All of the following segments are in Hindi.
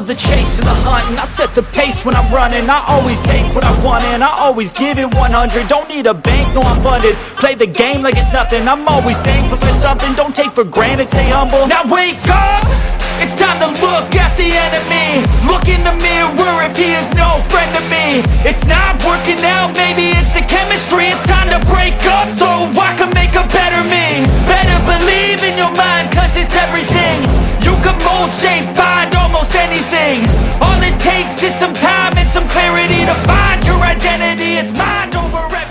love the chase and the hunt, and I set the pace when I'm running. I always take what I want and I always give it 100. Don't need a bank, no I'm funded. Play the game like it's nothing. I'm always thankful for something. Don't take for granted, stay humble. Now wake up! It's time to look at the enemy. Look in the mirror if he is no friend to me. It's not working out, maybe it's the chemistry. It's time to break up so I can make a better me. Better believe in your mind, cause it's everything. You can mold, shape, find almost anything. All it takes is some time and some clarity to find your identity. It's mind over everything.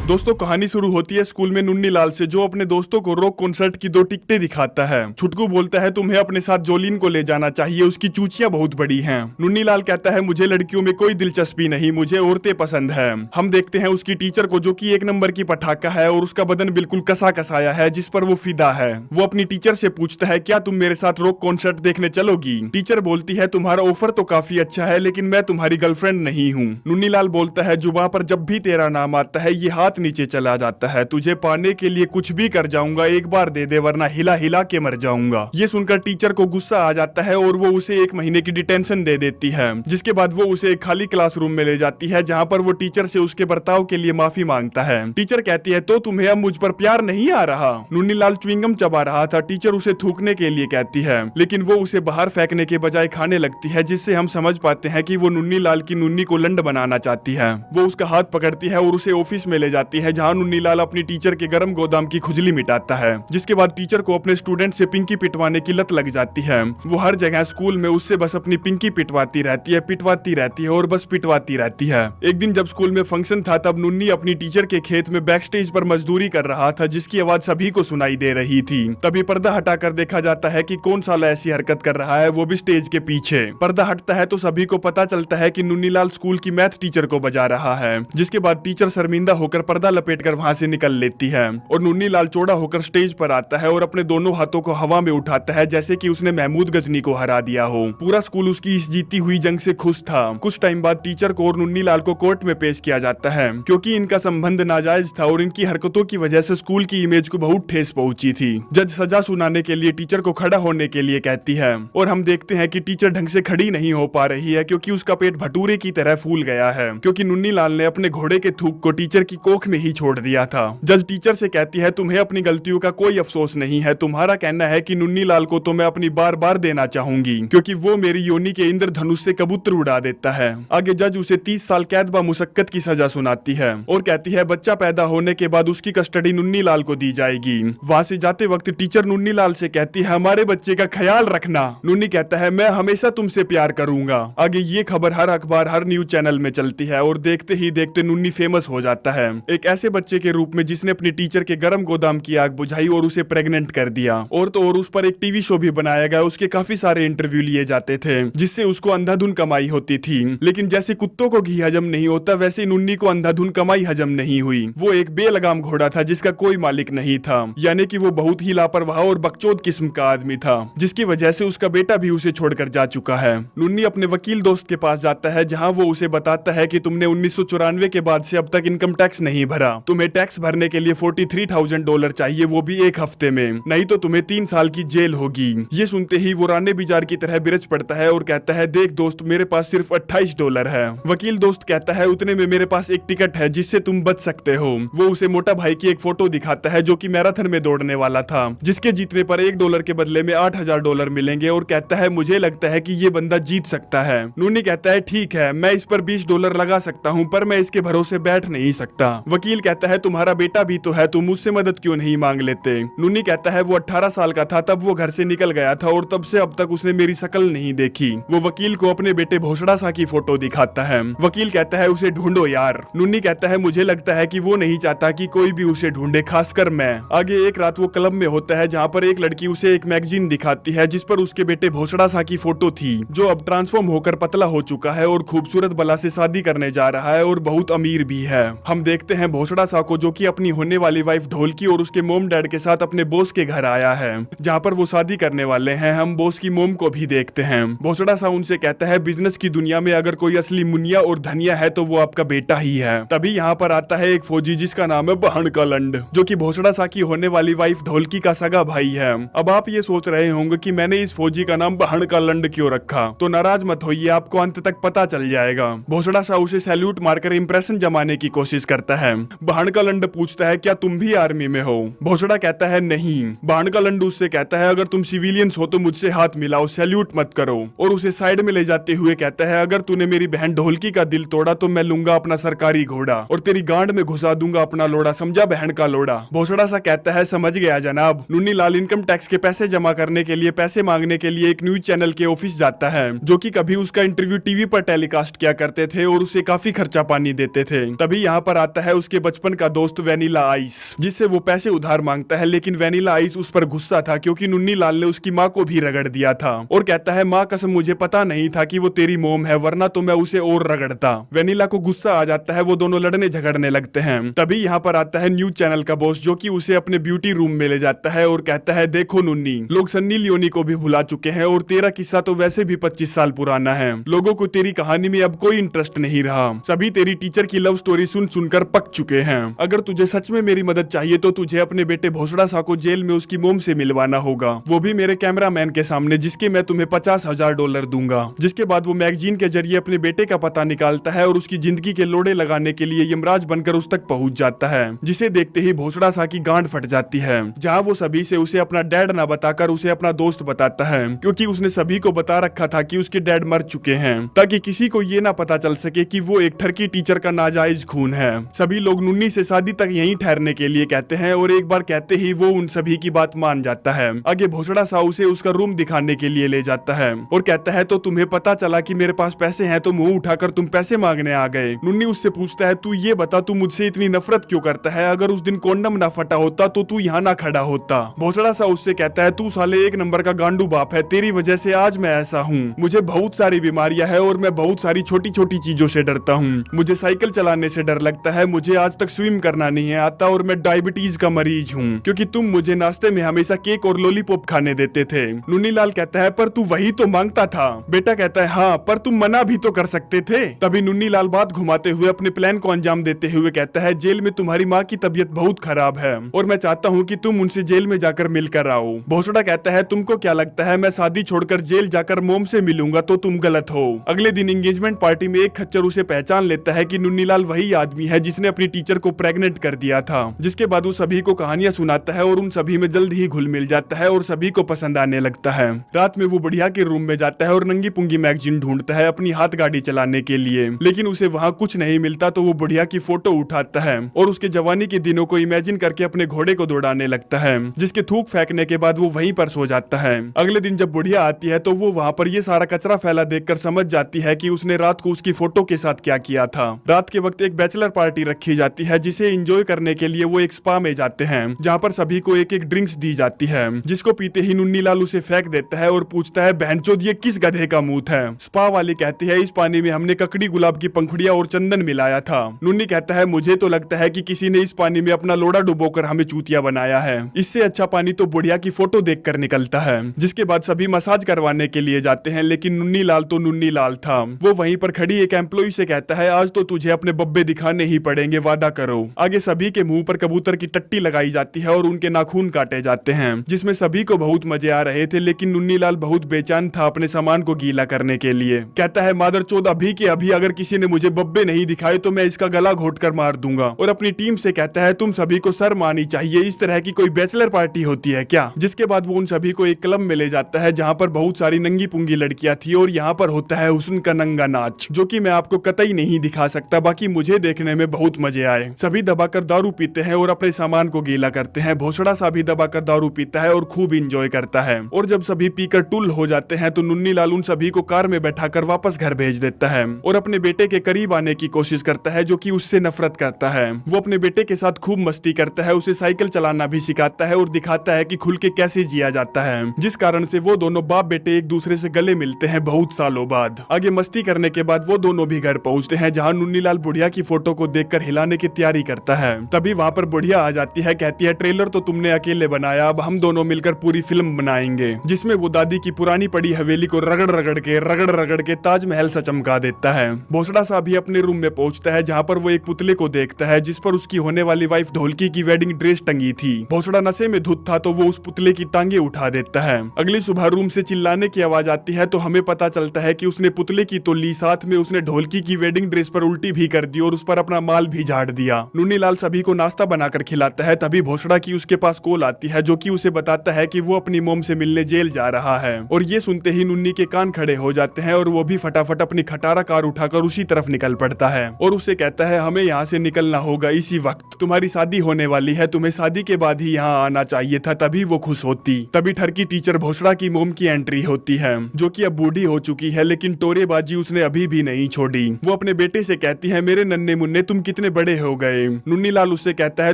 दोस्तों कहानी शुरू होती है स्कूल में नुन्नी लाल से, जो अपने दोस्तों को रॉक कॉन्सर्ट की 2 टिकटें दिखाता है। छुटकू बोलता है तुम्हें अपने साथ जोलीन को ले जाना चाहिए, उसकी चूचियां बहुत बड़ी हैं। नुन्नी लाल कहता है मुझे लड़कियों में कोई दिलचस्पी नहीं, मुझे औरतें पसंद है। हम देखते हैं उसकी टीचर को, जो कि 1 नंबर की पटाखा है और उसका बदन बिल्कुल कसा कसाया है, जिस पर वो फिदा है। वो अपनी टीचर से पूछता है क्या तुम मेरे साथ रॉक कॉन्सर्ट देखने चलोगी? टीचर बोलती है तुम्हारा ऑफर तो काफी अच्छा है, लेकिन मैं तुम्हारी गर्लफ्रेंड नहीं हूँ। नुन्नी लाल बोलता है जुबान पर जब भी तेरा नाम आता है ये हाथ नीचे चला जाता है, तुझे पाने के लिए कुछ भी कर जाऊंगा, एक बार दे दे वरना हिला हिला के मर जाऊंगा। ये सुनकर टीचर को गुस्सा आ जाता है और वो उसे 1 महीने की डिटेंशन दे देती है, जिसके बाद वो उसे एक खाली क्लासरूम में ले जाती है, जहाँ पर वो टीचर से उसके बर्ताव के लिए माफी मांगता है। टीचर कहती है तो तुम्हें अब मुझ पर प्यार नहीं आ रहा? नुन्नी लाल च्युइंगम चबा रहा था, टीचर उसे थूकने के लिए कहती है, लेकिन वो उसे बाहर फेंकने के बजाय खाने लगती है, जिससे हम समझ पाते हैं कि वो नुन्नी लाल की नुन्नी को लंड बनाना चाहती है। वो उसका हाथ पकड़ती है और उसे ऑफिस में ले जाती है, जहाँ नुन्नी लाल अपनी टीचर के गरम गोदाम की खुजली मिटाता है। जिसके बाद टीचर को अपने स्टूडेंट से पिंकी पिटवाने की लत लग जाती है। वो हर जगह स्कूल में उससे बस अपनी पिंकी पिटवाती रहती है और बस पिटवाती रहती है। एक दिन जब स्कूल में फंक्शन था, तब नुन्नी अपनी टीचर के खेत में बैक स्टेज पर मजदूरी कर रहा था, जिसकी आवाज सभी को सुनाई दे रही थी। तभी पर्दा हटाकर देखा जाता है कि कौन साला ऐसी हरकत कर रहा है, वो भी स्टेज के पीछे। पर्दा हटता है तो सभी को पता चलता है कि नुन्नी लाल स्कूल की मैथ टीचर को बजा रहा है। जिसके बाद टीचर शर्मिंदा होकर पर्दा लपेटकर वहां से निकल लेती है और नुन्नी लाल चौड़ा होकर स्टेज पर आता है और अपने दोनों हाथों को हवा में उठाता है, जैसे कि उसने महमूद गजनी को हरा दिया हो। पूरा स्कूल उसकी इस जीती हुई जंग से खुश था। कुछ टाइम बाद टीचर को और नुन्नी लाल को कोर्ट में पेश किया जाता है, क्योंकि इनका संबंध नाजायज था और इनकी हरकतों की वजह से स्कूल की इमेज को बहुत ठेस पहुंची थी। जज सजा सुनाने के लिए टीचर को खड़ा होने के लिए कहती है और हम देखते हैं कि टीचर ढंग से खड़ी नहीं हो पा रही है, क्योंकि उसका पेट भटूरे की तरह फूल गया है, क्योंकि नुन्नी लाल ने अपने घोड़े के थूक को टीचर की कोख में ही छोड़ दिया था। जज टीचर से कहती है तुम्हें अपनी गलतियों का कोई अफसोस नहीं है, तुम्हारा कहना है कि नुन्नी लाल को तो मैं अपनी बार बार देना चाहूंगी, क्योंकि वो मेरी योनि के इंद्रधनुष से कबूतर उड़ा देता है। आगे जज उसे 30 साल कैद व मुशक्कत की सजा सुनाती है और कहती है बच्चा पैदा होने के बाद उसकी कस्टडी नुन्नी लाल को दी जाएगी। वहाँ से जाते वक्त टीचर नुन्नी लाल से कहती है हमारे बच्चे का ख्याल रखना। नुन्नी कहता है मैं हमेशा तुमसे प्यार करूंगा। आगे ये खबर हर अखबार हर न्यूज चैनल में चलती है और देखते ही देखते नुन्नी फेमस हो जाता है, एक ऐसे बच्चे के रूप में जिसने अपनी टीचर के गरम गोदाम की आग बुझाई और उसे प्रेग्नेंट कर दिया। और तो और उस पर एक टीवी शो भी बनाया गया, उसके काफी सारे इंटरव्यू लिए जाते थे, जिससे उसको अंधाधुन कमाई होती थी। लेकिन जैसे कुत्तों को घी हजम नहीं होता, वैसे नुन्नी को अंधाधुन कमाई हजम नहीं हुई। वो एक बेलगाम घोड़ा था जिसका कोई मालिक नहीं था, यानी कि वो बहुत ही लापरवाह और बकचोद किस्म का आदमी था, जिसकी वजह से उसका बेटा भी उसे छोड़कर जा चुका है। नुन्नी अपने वकील दोस्त के पास जाता है, जहाँ वो उसे बताता है कि तुमने 1994 के बाद से अब तक इनकम टैक्स नहीं भरा, तुम्हें टैक्स भरने के लिए $43,000 चाहिए, वो भी 1 हफ्ते में, नहीं तो तुम्हें 3 साल की जेल होगी। ये सुनते ही वो राने बिजार की तरह बिरच पड़ता है और कहता है देख दोस्त मेरे पास सिर्फ $28 है। वकील दोस्त कहता है उतने में मेरे पास एक टिकट है जिससे तुम बच सकते हो। वो उसे मोटा भाई की एक फोटो दिखाता है जो कि मैराथन में दौड़ने वाला था, जिसके जीतने पर $1 के बदले में $8,000 मिलेंगे और कहता है मुझे लगता है कि ये बंदा जीत सकता है। नुन्नी कहता है ठीक है मैं इस पर $20 लगा सकता हूँ, पर मैं इसके भरोसे बैठ नहीं सकता। वकील कहता है तुम्हारा बेटा भी तो है, तुम मुझसे मदद क्यों नहीं मांग लेते? नुन्नी कहता है वो 18 साल का था तब वो घर से निकल गया था और तब से अब तक उसने मेरी शक्ल नहीं देखी। वो वकील को अपने बेटे भोसड़ा सा की फोटो दिखाता है। वकील कहता है उसे ढूंढो यार। नुन्नी कहता है मुझे लगता है कि वो नहीं चाहता कि कोई भी उसे ढूंढे, खासकर मैं। आगे एक रात वो क्लब में होता है, जहाँ पर एक लड़की उसे एक मैगजीन दिखाती है जिस पर उसके बेटे भोसड़ा सा की फोटो थी, जो अब ट्रांसफॉर्म होकर पतला हो चुका है और खूबसूरत बला से शादी करने जा रहा है और बहुत अमीर भी है। हम देखते दिखाते हैं भोसड़ा सा को, जो कि अपनी होने वाली वाइफ ढोलकी और उसके मोम डैड के साथ अपने बॉस के घर आया है, जहाँ पर वो शादी करने वाले हैं। हम बॉस की मोम को भी देखते हैं। भोसड़ा सा उनसे कहता है बिजनेस की दुनिया में अगर कोई असली मुनिया और धनिया है तो वो आपका बेटा ही है। तभी यहाँ पर आता है एक फौजी जिसका नाम है बहन का लंड, जो कि भोसड़ा सा की होने वाली वाइफ ढोलकी का सगा भाई है। अब आप ये सोच रहे होंगे कि मैंने इस फौजी का नाम बहन का लंड क्यों रखा, तो नाराज मत होइए, आपको अंत तक पता चल जाएगा। भोसड़ा सा उसे सैल्यूट मारकर इंप्रेशन जमाने की कोशिश करता है। बहन का लंड पूछता है क्या तुम भी आर्मी में हो? भोसड़ा कहता है नहीं। बहन का लंड उससे कहता है अगर तुम सिविलियंस हो तो मुझसे हाथ मिलाओ, सैल्यूट मत करो, और उसे साइड में ले जाते हुए कहता है अगर तूने मेरी बहन ढोलकी का दिल तोड़ा तो मैं लूंगा अपना सरकारी घोड़ा और तेरी गांड में घुसा दूंगा अपना लोड़ा, समझा बहन का लोड़ा? भोसड़ा सा कहता है समझ गया जनाब। नुन्नी लाल इनकम टैक्स के पैसे जमा करने के लिए पैसे मांगने के लिए एक न्यूज चैनल के ऑफिस जाता है, जो कि कभी उसका इंटरव्यू टीवी पर टेलीकास्ट किया करते थे और उसे काफी खर्चा पानी देते थे। तभी यहाँ पर आता है उसके बचपन का दोस्त वेनिला आइस, जिससे वो पैसे उधार मांगता है, लेकिन वेनिला आइस उस पर गुस्सा था क्योंकि नुन्नी लाल ने उसकी माँ को भी रगड़ दिया था और कहता है माँ कसम मुझे पता नहीं था कि वो तेरी मोम है, वरना तो मैं उसे और रगड़ता। वेनिला को गुस्सा आ जाता है, वो दोनों लड़ने झगड़ने लगते हैं। तभी यहाँ पर आता है न्यूज चैनल का बॉस, जो कि उसे अपने ब्यूटी रूम में ले जाता है और कहता है देखो नुन्नी, लोग सन्नी लियोनी को भी भुला चुके हैं और तेरा किस्सा तो वैसे भी 25 साल पुराना है। लोगों को तेरी कहानी में अब कोई इंटरेस्ट नहीं रहा, सभी तेरी टीचर की लव स्टोरी सुन सुनकर पक चुके हैं। अगर तुझे सच में मेरी मदद चाहिए तो तुझे अपने बेटे भोसड़ा सा को जेल में उसकी मोम से मिलवाना होगा, वो भी मेरे कैमरामैन के सामने, जिसके मैं तुम्हें $50,000 दूंगा। जिसके बाद वो मैगजीन के जरिए अपने बेटे का पता निकालता है और उसकी जिंदगी के लोड़े लगाने के लिए यमराज बनकर उस तक पहुंच जाता है, जिसे देखते ही भोसड़ा सा की गांड फट जाती है। जहां वो सभी से उसे अपना डैड ना बताकर उसे अपना दोस्त बताता है, क्योंकि उसने सभी को बता रखा था कि उसके डैड मर चुके हैं, ताकि किसी को ये ना पता चल सके कि वो एक ठरकी टीचर का नाजायज खून है। सभी लोग नुन्नी से शादी तक यहीं ठहरने के लिए कहते हैं और एक बार कहते ही वो उन सभी की बात मान जाता है। आगे भोसड़ा सा उसे उसका रूम दिखाने के लिए ले जाता है और कहता है तो तुम्हें पता चला कि मेरे पास पैसे हैं तो मुंह उठाकर तुम पैसे मांगने आ गए। नुन्नी उससे पूछता है तू ये बता तू मुझसे इतनी नफरत क्यों करता है, अगर उस दिन कॉन्डम ना फटा होता तो तू यहाँ ना खड़ा होता। भोसड़ा सा उससे कहता है तू साले एक नंबर का गांडू बाप है, तेरी वजह से आज मैं ऐसा हूँ, मुझे बहुत सारी बीमारियां है और मैं बहुत सारी छोटी छोटी चीजों से डरता हूँ, मुझे साइकिल चलाने से डर लगता है, मुझे आज तक स्विम करना नहीं है आता और मैं डायबिटीज का मरीज हूँ क्योंकि तुम मुझे नाश्ते में हमेशा केक और लॉलीपॉप खाने देते थे। नुन्नी लाल कहता है पर तू वही तो मांगता था। बेटा कहता है हाँ पर तुम मना भी तो कर सकते थे। तभी नुन्नी लाल बात घुमाते हुए अपने प्लान को अंजाम देते हुए कहता है जेल में तुम्हारी माँ की तबीयत बहुत खराब है और मैं चाहता हूँ कि तुम उनसे जेल में जाकर मिलकर आओ। भोसड़ा कहता है तुमको क्या लगता है मैं शादी छोड़कर जेल जाकर मोम से मिलूंगा, तो तुम गलत हो। अगले दिन एंगेजमेंट पार्टी में एक खच्चर उसे पहचान लेता है कि नुन्नी लाल वही आदमी है जिसने अपनी टीचर को प्रेग्नेंट कर दिया था, जिसके बाद वो सभी को कहानियां सुनाता है और उन सभी में जल्द ही घुल मिल जाता है और सभी को पसंद आने लगता है। रात में वो बढ़िया के रूम में जाता है और नंगी पुंगी मैगजीन ढूंढता है अपनी हाथ गाड़ी चलाने के लिए, लेकिन उसे वहाँ कुछ नहीं मिलता तो वो बढ़िया की फोटो उठाता है और उसके जवानी के दिनों को इमेजिन करके अपने घोड़े को दौड़ाने लगता है, जिसके थूक फेंकने के बाद वो वहीं पर सो जाता है। अगले दिन जब बुढ़िया आती है तो वो वहाँ पर ये सारा कचरा फैला देखकर समझ जाती है कि उसने रात को उसकी फोटो के साथ क्या किया था। रात के वक्त एक बैचलर पार्टी रखी जाती है जिसे एंजॉय करने के लिए वो एक स्पा में जाते हैं, जहाँ पर सभी को एक एक ड्रिंक्स दी जाती है, जिसको पीते ही नुन्नी लाल उसे फेंक देता है और पूछता है बहनचोद ये किस गधे का मुंह है। स्पा वाली कहती है इस पानी में हमने ककड़ी गुलाब की पंखुड़ियां और चंदन मिलाया था। नुन्नी कहता है मुझे तो लगता है कि किसी ने इस पानी में अपना लोड़ा डुबोकर हमें चूतिया बनाया है, इससे अच्छा पानी तो बुढ़िया की फोटो देखकर निकलता है। जिसके बाद सभी मसाज करवाने के लिए जाते हैं, लेकिन नुन्नी लाल तो नुन्नी लाल था। वो वहीं पर खड़ी एक एम्प्लॉय से कहता है आज तो तुझे अपने बब्बे दिखाने ही पड़ेंगे, वादा करो। आगे सभी के मुंह पर कबूतर की टट्टी लगाई जाती है और उनके नाखून काटे जाते हैं, जिसमें सभी को बहुत मजे आ रहे थे, लेकिन नुन्नी लाल बहुत बेचैन था अपने सामान को गीला करने के लिए। कहता है मादरचोद अभी के अभी अगर किसी ने मुझे बब्बे नहीं दिखाए तो मैं इसका गला घोट कर मार दूंगा। और अपनी टीम से कहता है तुम सभी को शर्म आनी चाहिए, इस तरह की कोई बैचलर पार्टी होती है क्या। जिसके बाद वो उन सभी को एक क्लब में ले जाता है जहाँ पर बहुत सारी नंगी पुंगी लड़कियां थी और यहाँ पर होता है हुस्न का नंगा नाच, जो कि मैं आपको कतई नहीं दिखा सकता, बाकी मुझे देखने में बहुत मजे आए। सभी दबाकर दारू पीते हैं और अपने सामान को गीला करते हैं। भोसड़ा सा भी दबाकर दारू पीता है और खूब इंजॉय करता है। और जब सभी पीकर टुल हो जाते हैं तो नुन्नी लाल उन सभी को कार में बैठाकर वापस घर भेज देता है और अपने बेटे के करीब आने की कोशिश करता है, जो कि उससे नफरत करता है। वो अपने बेटे के साथ खूब मस्ती करता है, उसे साइकिल चलाना भी सिखाता है और दिखाता है कि खुल के कैसे जिया जाता है, जिस कारण से वो दोनों बाप बेटे एक दूसरे से गले मिलते हैं बहुत सालों बाद। आगे मस्ती करने के बाद वो दोनों भी घर पहुंचते हैं, जहां नुन्नी लाल बुढ़िया की फोटो को देखकर हिलाने की तैयारी करता है। तभी वहाँ पर बुढ़िया आ जाती है, कहती है ट्रेलर तो तुमने अकेले बनाया, अब हम दोनों मिलकर पूरी फिल्म बनाएंगे, जिसमें वो दादी की पुरानी पड़ी हवेली को रगड़ रगड़ के ताजमहल सा चमका देता है। भोसड़ा सा भी अपने रूम में पहुंचता है, जहाँ पर वो एक पुतले को देखता है जिस पर उसकी होने वाली वाइफ ढोलकी की वेडिंग ड्रेस टंगी थी। भोसड़ा नशे में धुत था तो वो उस पुतले की टांगे उठा देता है। अगली सुबह रूम से चिल्लाने की आवाज आती है तो हमें पता चलता है कि उसने पुतले की तो ली, साथ में उसने ढोलकी की वेडिंग ड्रेस पर उल्टी भी कर दी और उस पर अपना माल भी झाड़ दिया। नुन्नी लाल सभी को नाश्ता बनाकर खिलाता है। तभी भोसड़ा की उसके पास कॉल आती है जो कि उसे बताता है कि वो अपनी मोम से मिलने जेल जा रहा है। और ये सुनते ही नुन्नी के कान खड़े हो जाते हैं और वो भी फटाफट अपनी खटारा कार उठाकर उसी तरफ निकल पड़ता है और उसे कहता है हमें यहाँ से निकलना होगा इसी वक्त, तुम्हारी शादी होने वाली है, तुम्हें शादी के बाद ही यहाँ आना चाहिए था, तभी वो खुश होती। तभी ठरकी टीचर भोसड़ा की मोम की एंट्री होती है जो कि अब बूढ़ी हो चुकी है, लेकिन टोरेबाजी उसने अभी भी नहीं छोड़ी। वो अपने बेटे से कहती है मेरे नन्हे मुन्ने तुम कितने बड़े हो गए। नुन्नी लाल उससे कहता है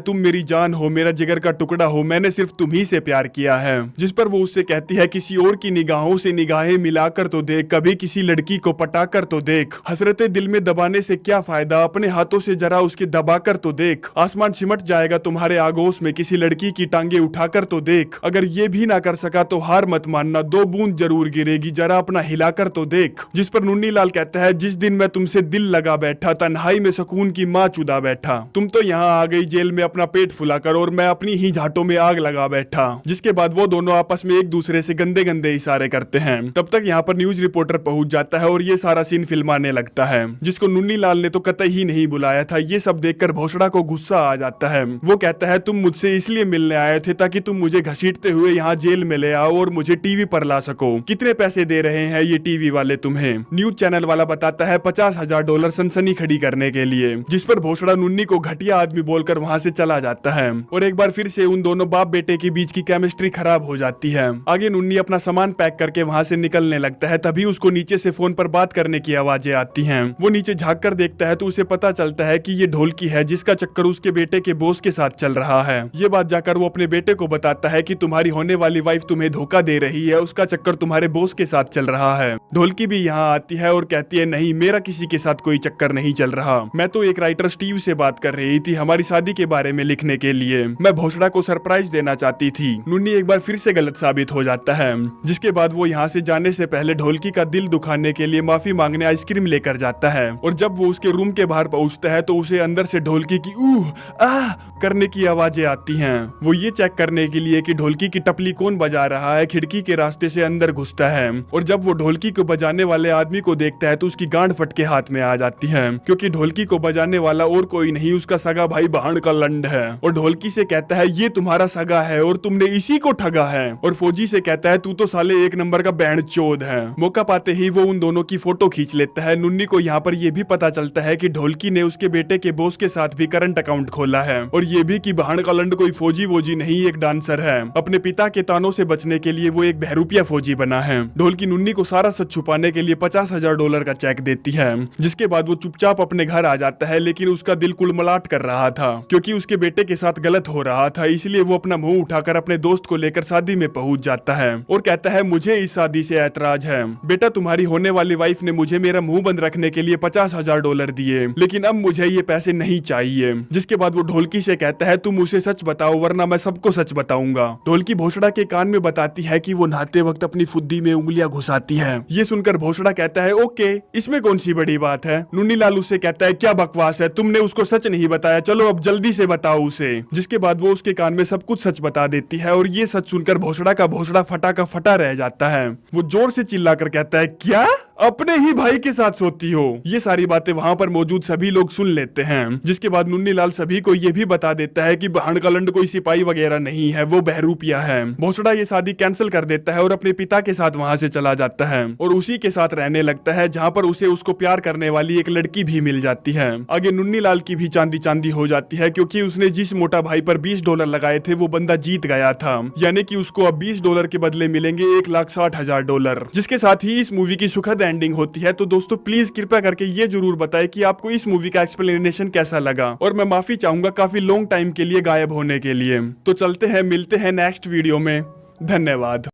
तुम मेरी जान हो, मेरा जिगर का टुकड़ा हो, मैंने सिर्फ तुम ही से प्यार किया है। जिस पर वो उससे कहती है किसी और की निगाहों से निगाहें मिलाकर तो देख, कभी किसी लड़की को पटाकर तो देख, हसरते दिल में दबाने से क्या फायदा, अपने हाथों से जरा उसके दबाकर तो देख, आसमान सिमट जाएगा तुम्हारे आगोश में, किसी लड़की की टांगे उठाकर तो देख, अगर ये भी ना कर सका तो हार मत मानना, 2 बूंद जरूर गिरेगी, जरा अपना हिलाकर तो देख। जिस पर नुन्नी लाल कहता है जिस दिन मैं तुमसे दिल लगा बैठा, तन्हाई में सुकून की माँ चुदा बैठा, तुम तो यहाँ आ गई जेल में अपना पेट फुलाकर और मैं अपनी ही झाटों में आग लगा बैठा। जिसके बाद वो दोनों आपस में एक दूसरे से गंदे गंदे इशारे करते हैं। तब तक यहाँ पर न्यूज रिपोर्टर पहुंच जाता है और ये सारा सीन फिल्माने लगता है, जिसको नुन्नी लाल ने तो कतई ही नहीं बुलाया था। ये सब देखकर भोसड़ा को गुस्सा आ जाता है। वो कहता है तुम मुझसे इसलिए मिलने आए थे ताकि तुम मुझे घसीटते हुए यहाँ जेल में ले आओ और मुझे टीवी पर ला सको। कितने पैसे दे रहे हैं ये टीवी वाले तुम्हें? न्यूज चैनल वाला बताता है $50,000 सनसनी खड़ी करने के लिए। जिस पर भोसड़ा नुन्नी को घटिया आदमी बोलकर वहाँ से चला जाता है और एक बार फिर से उन दोनों बाप बेटे के बीच की केमिस्ट्री खराब हो जाती है। आगे नुन्नी अपना सामान पैक करके वहाँ से निकलने लगता है। तभी उसको नीचे से फोन पर बात करने की आवाजें आती हैं। वो नीचे झांक कर देखता है तो उसे पता चलता है कि ये ढोलकी है जिसका चक्कर उसके बेटे के बॉस के साथ चल रहा है। ये बात जाकर वो अपने बेटे को बताता है कि तुम्हारी होने वाली वाइफ तुम्हें धोखा दे रही है, उसका चक्कर तुम्हारे बॉस के साथ चल रहा है। ढोलकी भी यहाँ आती है और कहती है नहीं, मेरा किसी के साथ कोई चक्कर नहीं चल रहा, मैं तो एक राइटर स्टीव से बात कर रही थी हमारी शादी के बारे में लिखने के लिए, मैं भोसड़ा को सरप्राइज देना चाहती थी। नुन्नी एक बार फिर से गलत साबित हो जाता है। जिसके बाद वो यहाँ से जाने से पहले ढोलकी का दिल दुखाने के लिए माफी मांगने आइसक्रीम लेकर जाता है और जब वो उसके रूम के बाहर पहुंचता है तो उसे अंदर से ढोलकी की करने की आवाजें आती हैं। वो ये चेक करने के लिए कि ढोलकी की टपली कौन बजा रहा है, खिड़की के रास्ते से अंदर घुसता है और जब वो ढोलकी को बजाने वाले आदमी को देखता है तो उसकी गांड फट के हाथ में आ जाती है, क्योंकि ढोलकी को बजाने वाला और कोई नहीं उसका सगा भाई बहन का लंड है। और ढोलकी से कहता है ये तुम्हारा सगा है और तुमने इसी को ठगा है। और फौजी से कहता है तू तो साले एक नंबर का बैंड चोद है। मौका पाते ही वो उन दोनों की फोटो खींच लेता है। नुन्नी को यहाँ पर यह भी पता चलता है कि ढोलकी ने उसके बेटे के बॉस के साथ भी करंट अकाउंट खोला है और ये भी कि बहन का लंड कोई फौजी वोजी नहीं, एक डांसर है। अपने पिता के तानों से बचने के लिए वो एक बहरूपिया फौजी बना है। ढोलकी नुन्नी को सारा सच छुपाने के लिए $50,000 का चेक देती है। जिसके बाद वो चुपचाप अपने घर आ जाता है, लेकिन उसका दिल कुलमलाट कर रहा था क्योंकि उसके बेटे के साथ गलत हो रहा था। इसलिए वो अपना मुंह उठाकर अपने दोस्त को लेकर शादी में पहुंच जाता है और कहता है मुझे इस शादी से ऐतराज है। बेटा तुम्हारी होने वाली वाइफ ने मुझे मेरा मुंह बंद रखने के लिए $50,000 दिए, लेकिन अब मुझे ये पैसे नहीं चाहिए। जिसके बाद वो ढोलकी से कहता है तुम उसे सच बताओ वरना मैं सबको सच बताऊंगा। ढोलकी भोसड़ा के कान में बताती है कि वो नहाते वक्त अपनी फुद्दी में उंगलियां घुसाती है। ये सुनकर भोसड़ा कहता है ओके, इसमें कौन सी बड़ी बात है। नुन्नी लाल उससे कहता है क्या बकवास है, तुमने उसको सच नहीं बताया, चलो अब जल्दी से बताओ उसे। जिसके बाद वो उसके कान में सब कुछ सच बता देती है और ये सच सुनकर भोसड़ा का भोसड़ा फटा का फटा रह जाता है। वो जोर से चिल्लाकर कहता है क्या, अपने ही भाई के साथ सोती हो। ये सारी बातें वहाँ पर मौजूद सभी लोग सुन लेते हैं। जिसके बाद नुन्नी लाल सभी को ये भी बता देता है कि बहन का लंड कोई सिपाही वगैरह नहीं है, वो बहरूपिया है। भोसड़ा ये शादी कैंसिल कर देता है और अपने पिता के साथ वहाँ से चला जाता है और उसी के साथ रहने लगता है, जहाँ पर उसे उसको प्यार करने वाली एक लड़की भी मिल जाती है। आगे नुन्नी लाल की भी चांदी चांदी हो जाती है, क्योंकि उसने जिस मोटा भाई पर $20 लगाए थे वो बंदा जीत गया था, यानी कि उसको अब $20 के बदले मिलेंगे $1,60,000। जिसके साथ ही इस मूवी की सुखद एंडिंग होती है। तो दोस्तों प्लीज कृपया करके ये जरूर बताएं कि आपको इस मूवी का एक्सप्लेनेशन कैसा लगा, और मैं माफी चाहूंगा काफी लॉन्ग टाइम के लिए गायब होने के लिए। तो चलते हैं, मिलते हैं नेक्स्ट वीडियो में। धन्यवाद।